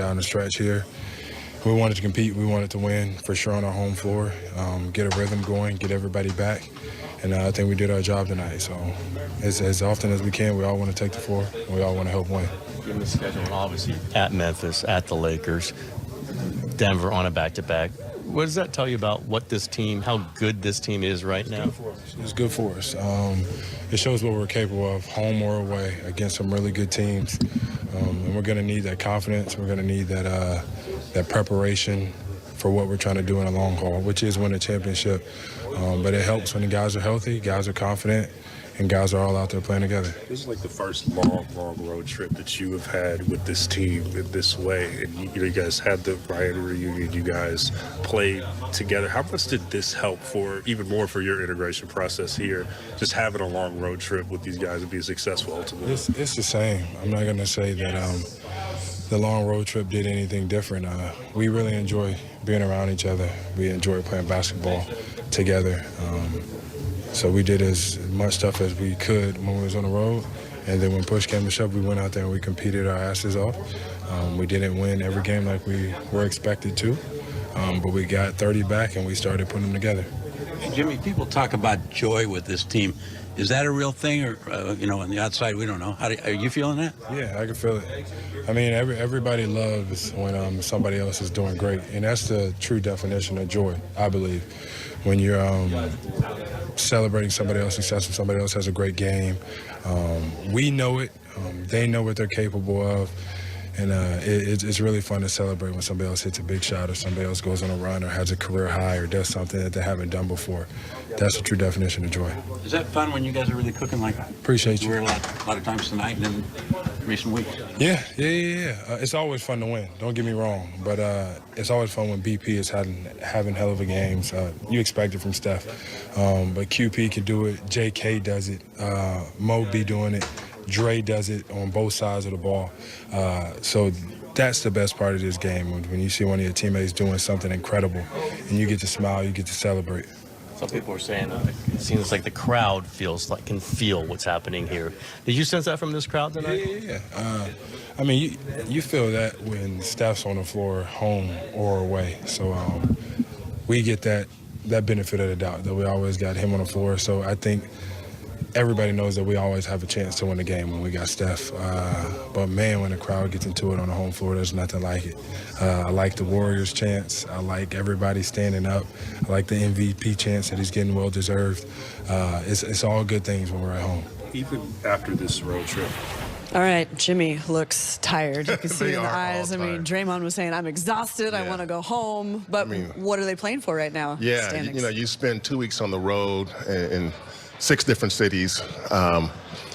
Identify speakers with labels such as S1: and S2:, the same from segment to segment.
S1: Down the stretch here, we wanted to compete. We wanted to win for sure on our home floor, get a rhythm going, get everybody back. And I think we did our job tonight. So as often as we can, we all want to take the floor. And we all want to help win.
S2: Given the schedule, and obviously at Memphis, at the Lakers, Denver on a back-to-back. What does that tell you about what this team, how good this team is right now?
S1: It's good for us. It shows what we're capable of, home or away, against some really good teams. And we're going to need that confidence. We're going to need that preparation for what we're trying to do in the long haul, which is win a championship. But it helps when the guys are healthy, guys are confident, and guys are all out there playing together.
S3: This is like the first long road trip that you have had with this team in this way. And you guys had the Ryan reunion, you guys played together. How much did this help even more for your integration process here, just having a long road trip with these guys and being successful ultimately?
S1: It's the same. I'm not going to say that the long road trip did anything different. We really enjoy being around each other. We enjoy playing basketball together. So we did as much stuff as we could when we was on the road. And then when push came to shove, we went out there and we competed our asses off. We didn't win every game like we were expected to, but we got 30 back and we started putting them together.
S4: Hey, Jimmy, people talk about joy with this team. Is that a real thing, or on the outside we don't know? Are you feeling that?
S1: Yeah, I can feel it. I mean, everybody loves when somebody else is doing great, and that's the true definition of joy, I believe. When you're celebrating somebody else's success, when somebody else has a great game, we know it. They know what they're capable of. And it's really fun to celebrate when somebody else hits a big shot or somebody else goes on a run or has a career high or does something that they haven't done before. That's the true definition of joy.
S4: Is that fun when you guys are really cooking like that?
S1: Appreciate you.
S4: We're a lot of times tonight and in recent weeks.
S1: Yeah. It's always fun to win. Don't get me wrong. But it's always fun when BP is having hell of a games. You expect it from Steph. But QP can do it. JK does it. Mo be doing it. Dre does it on both sides of the ball. So that's the best part of this game, when you see one of your teammates doing something incredible and you get to smile, you get to celebrate.
S2: Some people are saying it seems like the crowd can feel what's happening here. Did you sense that from this crowd tonight?
S1: Yeah. I mean, you feel that when Steph's on the floor, home or away. So we get that benefit of the doubt that we always got him on the floor. So I think everybody knows that we always have a chance to win the game when we got Steph. But, man, when the crowd gets into it on the home floor, there's nothing like it. I like the Warriors chants. I like everybody standing up. I like the MVP chants that he's getting well-deserved. It's all good things when we're at home.
S3: Even after this road trip.
S5: All right, Jimmy looks tired. You can see it in the eyes. I mean, Draymond was saying, I'm exhausted. I want to go home. But what are they playing for right now?
S6: Yeah,
S5: standings?
S6: you spend 2 weeks on the road in 6 different cities.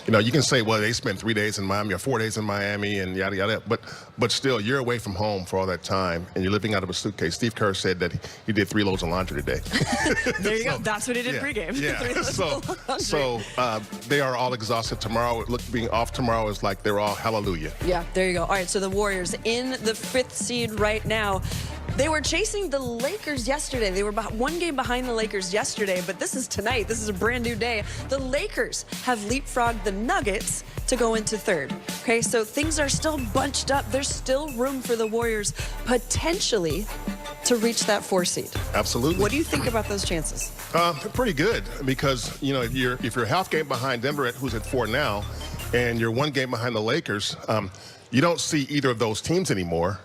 S6: You can say, well, they spent 3 days in Miami or 4 days in Miami and yada, yada. But still, you're away from home for all that time, and you're living out of a suitcase. Steve Kerr said that he did 3 loads of laundry today.
S5: There you go. That's what he did pregame.
S6: Yeah. So they are all exhausted tomorrow. Being off tomorrow is like they're all hallelujah.
S5: Yeah, there you go. All right, so the Warriors in the 5th seed right now. They were chasing the Lakers yesterday. They were 1 game behind the Lakers yesterday, but this is tonight. This is a brand new day. The Lakers have leapfrogged the Nuggets to go into 3rd. Okay, so things are still bunched up. There's still room for the Warriors potentially to reach that 4 seed.
S6: Absolutely.
S5: What do you think about those chances?
S6: Pretty good, because if you're half game behind Denver, who's at 4 now, and you're 1 game behind the Lakers, you don't see either of those teams anymore.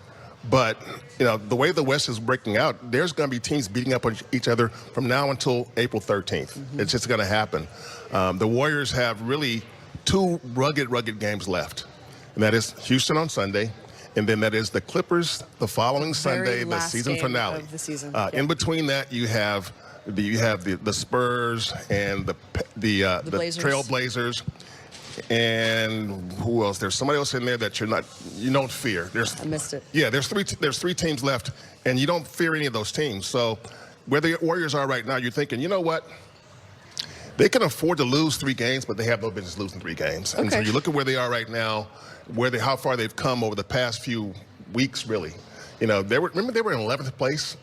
S6: But, the way the West is breaking out, there's going to be teams beating up on each other from now until April 13th. It's just going to happen. The Warriors have really 2 rugged games left. And that is Houston on Sunday, and then that is the Clippers the following Sunday, the season finale.
S5: Of the season.
S6: In between that, you have the Spurs and the Trailblazers. And who else? There's somebody else in there that you don't fear.
S5: I missed it.
S6: Yeah, there's 3 teams left, and you don't fear any of those teams. So where the Warriors are right now, you're thinking, you know what? They can afford to lose 3 games, but they have no business losing 3 games. And so you look at where they are right now, how far they've come over the past few weeks, really. You know, remember they were in 11th place.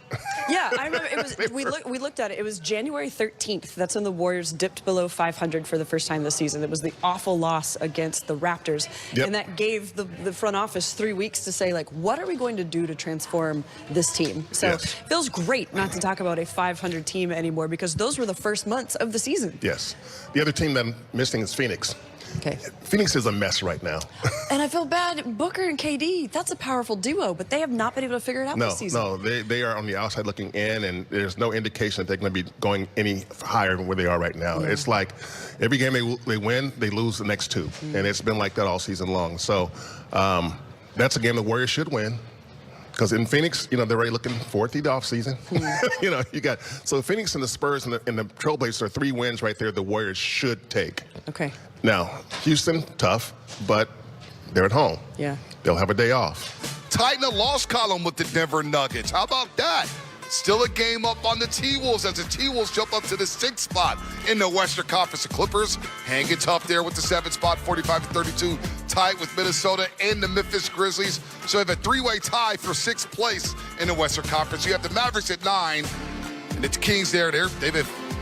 S5: Yeah, I remember it was. We looked at it. It was January 13th. That's when the Warriors dipped below 500 for the first time this season. It was the awful loss against the Raptors, and that gave the front office 3 weeks to say, like, what are we going to do to transform this team? So it feels great not to talk about a 500 team anymore, because those were the first months of the season.
S6: Yes. The other team that I'm missing is Phoenix.
S5: Okay.
S6: Phoenix is a mess right now.
S5: And I feel bad. Booker and KD, that's a powerful duo, but they have not been able to figure it out this season.
S6: No, they are on the outside looking in, and there's no indication that they're going to be going any higher than where they are right now. It's like every game they win, they lose the next two. And it's been like that all season long. So that's a game the Warriors should win. Because in Phoenix, you know, they're already looking forward to the offseason. You know, so Phoenix and the Spurs and the Trailblazers are 3 wins right there the Warriors should take.
S5: Okay.
S6: Now, Houston, tough, but they're at home.
S5: Yeah.
S6: They'll have a day off.
S7: Tighten the loss column with the Denver Nuggets. How about that? Still a game up on the T-Wolves as the T-Wolves jump up to the 6th spot in the Western Conference. The Clippers hanging tough there with the 7th spot, 45-32, tied with Minnesota and the Memphis Grizzlies. So they have a 3-way tie for 6th place in the Western Conference. You have the Mavericks at 9, and the Kings there.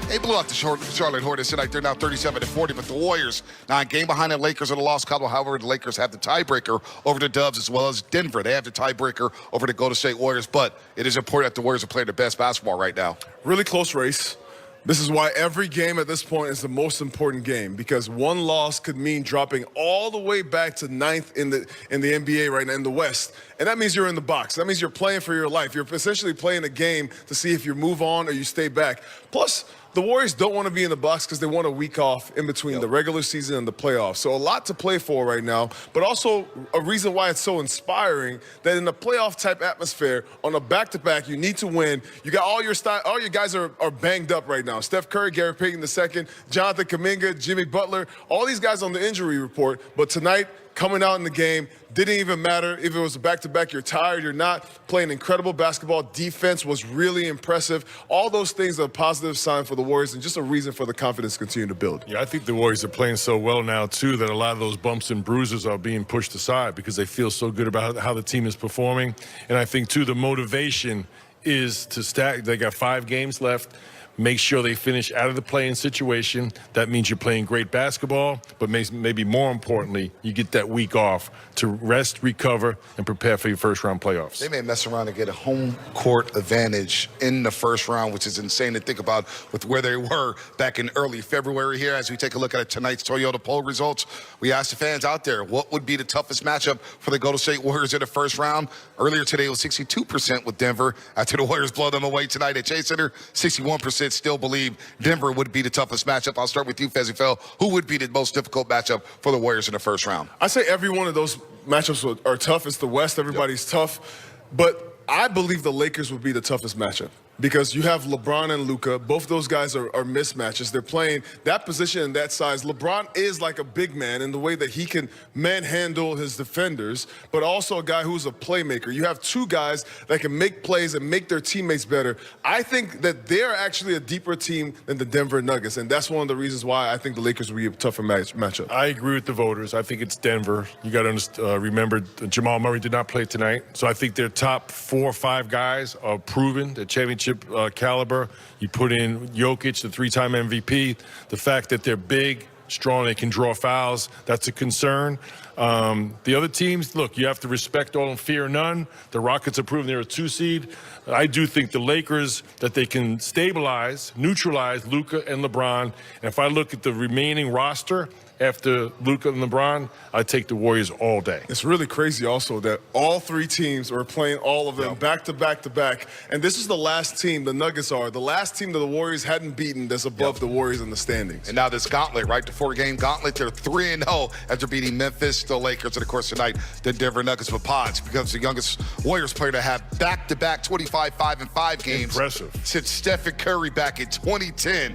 S7: They blew out the Charlotte Hornets tonight. They're now 37-40, but the Warriors now a game behind the Lakers in the loss column. However, the Lakers have the tiebreaker over the Dubs as well as Denver. They have the tiebreaker over the Golden State Warriors, but it is important that the Warriors are playing their best basketball right now.
S8: Really close race. This is why every game at this point is the most important game, because one loss could mean dropping all the way back to 9th in the NBA right now in the West. And that means you're in the box. That means you're playing for your life. You're essentially playing a game to see if you move on or you stay back. Plus, the Warriors don't want to be in the box because they want a week off in between the regular season and the playoffs. So a lot to play for right now, but also a reason why it's so inspiring that in a playoff-type atmosphere, on a back-to-back, you need to win. You got all your guys are banged up right now. Steph Curry, Gary Payton II, Jonathan Kuminga, Jimmy Butler, all these guys on the injury report. But tonight, coming out in the game, didn't even matter if it was a back-to-back, you're tired, you're not, playing incredible basketball. Defense was really impressive. All those things are a positive sign for the Warriors and just a reason for the confidence to continue to build.
S9: Yeah, I think the Warriors are playing so well now, too, that a lot of those bumps and bruises are being pushed aside because they feel so good about how the team is performing. And I think, too, the motivation is to stack. They got 5 games left. Make sure they finish out of the play-in situation. That means you're playing great basketball, but maybe more importantly, you get that week off to rest, recover, and prepare for your first-round playoffs.
S7: They may mess around and get a home court advantage in the first round, which is insane to think about with where they were back in early February here. As we take a look at tonight's Toyota poll results, we asked the fans out there, what would be the toughest matchup for the Golden State Warriors in the first round? Earlier today, it was 62% with Denver. After the Warriors blow them away tonight at Chase Center, 61% still believe Denver would be the toughest matchup. I'll start with you, Fezzi Fell. Who would be the most difficult matchup for the Warriors in the first round?
S8: I say every one of those matchups are tough. It's the West. Everybody's tough. But I believe the Lakers would be the toughest matchup because you have LeBron and Luka. Both those guys are mismatches. They're playing that position and that size. LeBron is like a big man in the way that he can manhandle his defenders, but also a guy who's a playmaker. You have 2 guys that can make plays and make their teammates better. I think that they're actually a deeper team than the Denver Nuggets, and that's one of the reasons why I think the Lakers will be a tougher matchup.
S9: I agree with the voters. I think it's Denver. You got to remember Jamal Murray did not play tonight, so I think their top 4 or 5 guys are proven, the championship caliber. You put in Jokic, the 3-time MVP. The fact that they're big, strong, they can draw fouls, that's a concern. The other teams, look, you have to respect all and fear none. The Rockets are proven they're a 2 seed. I do think the Lakers, that they can stabilize, neutralize Luka and LeBron. And if I look at the remaining roster after Luka and LeBron, I take the Warriors all day.
S8: It's really crazy also that all 3 teams are playing all of them back to back to back. And this is the last team, the Nuggets are, the last team that the Warriors hadn't beaten that's above the Warriors in the standings.
S7: And now this gauntlet, right? The 4-game gauntlet, they're 3-0 after beating Memphis, the Lakers, and of course tonight, the Denver Nuggets. But Pods becomes the youngest Warriors player to have back-to-back 25-5-5 games.
S9: Impressive.
S7: Since Stephen Curry back in 2010.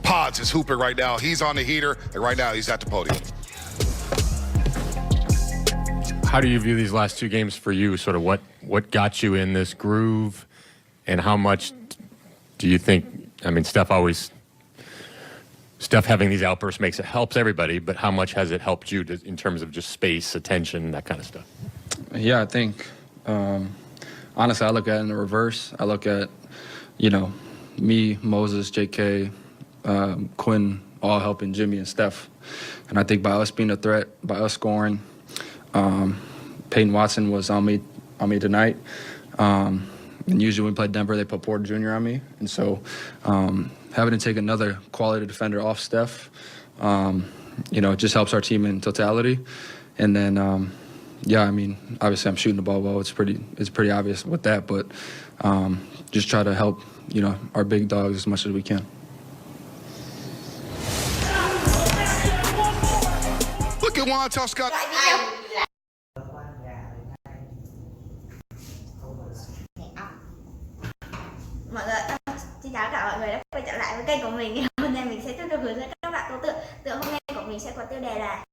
S7: Pods is hooping right now. He's on the heater, and right now he's at the podium.
S10: How do you view these last 2 games for you? Sort of what got you in this groove, and how much do you think? I mean, Steph having these outbursts helps everybody, but how much has it helped you in terms of just space, attention, that kind of stuff?
S11: Yeah, I think honestly, I look at it in the reverse. I look at, me, Moses, J.K., Quinn, all helping Jimmy and Steph. And I think by us being a threat, by us scoring, Peyton Watson was on me tonight. And usually when we play Denver, they put Porter Jr. on me. And so having to take another quality defender off Steph, it just helps our team in totality. And then, obviously I'm shooting the ball well. It's pretty obvious with that, but just try to help, our big dogs as much as we can.
S7: Look at Juan tell Scott.
S12: Xin chào tất cả mọi người đã quay trở lại với kênh của mình. Hôm nay mình sẽ tiếp tục hướng dẫn các bạn câu tượng. Tượng hôm nay của mình sẽ có tiêu đề là